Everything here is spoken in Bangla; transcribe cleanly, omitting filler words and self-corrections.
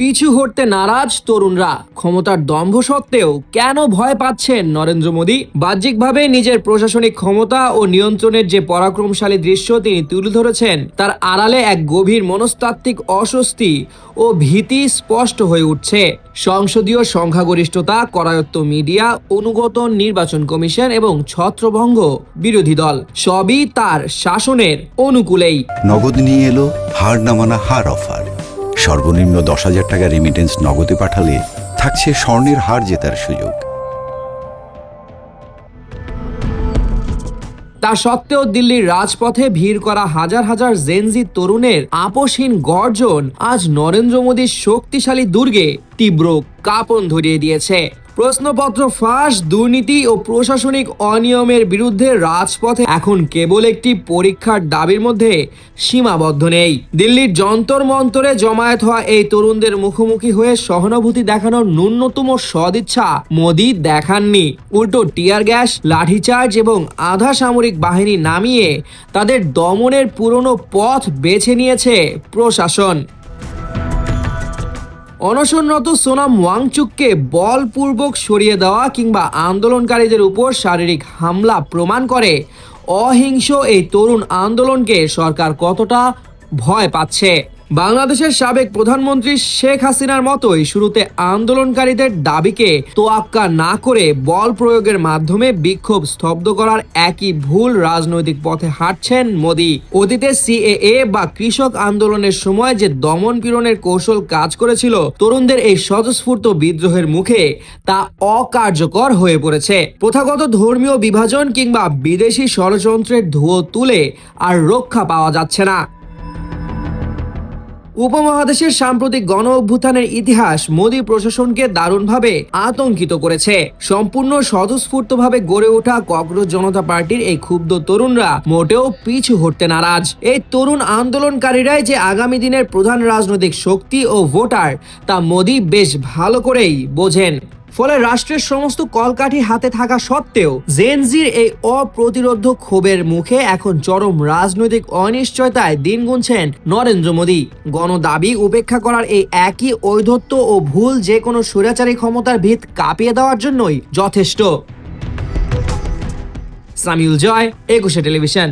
পিছু হটতে নারাজ তরুণরা। ক্ষমতার দম্ভ সত্ত্বেও কেন ভয় পাচ্ছেন নরেন্দ্র মোদী? বাহ্যিকভাবে নিজের প্রশাসনিক ক্ষমতা ও নিয়ন্ত্রণের যে পরাক্রমশালী দৃশ্য তিনি তুলে ধরেছেন, তার আড়ালে এক গভীর মনস্তাত্ত্বিক অস্বস্তি ও ভীতি স্পষ্ট হয়ে উঠছে। সংসদীয় সংখ্যাগরিষ্ঠতা, করায়ত্ত মিডিয়া, অনুগত নির্বাচন কমিশন এবং ছত্রভঙ্গ বিরোধী দল সবই তার শাসনের অনুকূলেই। নগদ নিয়ে এলো হার না মানা হার অফার। সর্বনিম্ন 10,000 টাকা রেমিটেন্স নগদে পাঠালে থাকছে স্বর্ণের হার জেতার সুযোগ। তা সত্ত্বেও দিল্লির রাজপথে ভিড় করা হাজার হাজার জেনজি তরুণের আপোষহীন গর্জন আজ নরেন্দ্র মোদীর শক্তিশালী দুর্গে তীব্র কাঁপন ধরিয়ে দিয়েছে। প্রশ্নপত্র ফাঁস, দুর্নীতি ও প্রশাসনিক অনিয়মের বিরুদ্ধে রাজপথে এখন কেবল একটি পরীক্ষার দাবির মধ্যে সীমাবদ্ধ নেই। দিল্লির যন্তর মন্তরে জমায়েত হওয়া এই তরুণদের মুখোমুখি হয়ে সহানুভূতি দেখানোর ন্যূনতম সদিচ্ছা মোদী দেখাননি। উল্টো টিয়ার গ্যাস, লাঠিচার্জ এবং আধা সামরিক বাহিনী নামিয়ে তাদের দমনের পুরনো পথ বেছে নিয়েছে প্রশাসন। অনশনরত সোনাম ওয়াংচুককে বলপূর্বক সরিয়ে দেওয়া কিংবা আন্দোলনকারীদের উপর শারীরিক হামলা প্রমাণ করে অহিংস এই তরুণ আন্দোলনকে সরকার কতটা ভয় পাচ্ছে। বাংলাদেশের সাবেক প্রধানমন্ত্রী শেখ হাসিনার মতোই শুরুতে আন্দোলনকারীদের দাবিকে তোয়াক্কা না করে বল প্রয়োগের মাধ্যমে বিক্ষোভ স্তব্ধ করার একই ভুল রাজনৈতিক পথে হাঁটছেন মোদী। অতীতে সিএএ বা কৃষক আন্দোলনের সময় যে দমন পীড়নের কৌশল কাজ করেছিল, তরুণদের এই স্বতঃস্ফূর্ত বিদ্রোহের মুখে তা অকার্যকর হয়ে পড়েছে। প্রথাগত ধর্মীয় বিভাজন কিংবা বিদেশি ষড়যন্ত্রের ধুয়ো তুলে আর রক্ষা পাওয়া যাচ্ছে না। উপমহাদেশের সাম্প্রতিক গণ অভ্যুত্থানের ইতিহাস মোদী প্রশাসনকে দারুণভাবে আতঙ্কিত করেছে। সম্পূর্ণ স্বতঃস্ফূর্তভাবে গড়ে ওঠা ককরোচ জনতা পার্টির এই ক্ষুব্ধ তরুণরা মোটেও পিছু হটতে নারাজ। এই তরুণ আন্দোলনকারীরাই যে আগামী দিনের প্রধান রাজনৈতিক শক্তি ও ভোটার, তা মোদী বেশ ভালো করেই বোঝেন। ফলে রাষ্ট্রের সমস্ত কলকাঠি হাতে থাকা সত্ত্বেও জেনজির এই অপ্রতিরোধ্য ক্ষোভের মুখে এখন চরম রাজনৈতিক অনিশ্চয়তায় দিন গুনছেন নরেন্দ্র মোদী। গণদাবি উপেক্ষা করার এই একই ঔদ্ধত্য ও ভুল যে কোনো স্বৈরাচারী ক্ষমতার ভিত কাঁপিয়ে দেওয়ার জন্যই যথেষ্ট। সামিউল জয়, একুশে টেলিভিশন।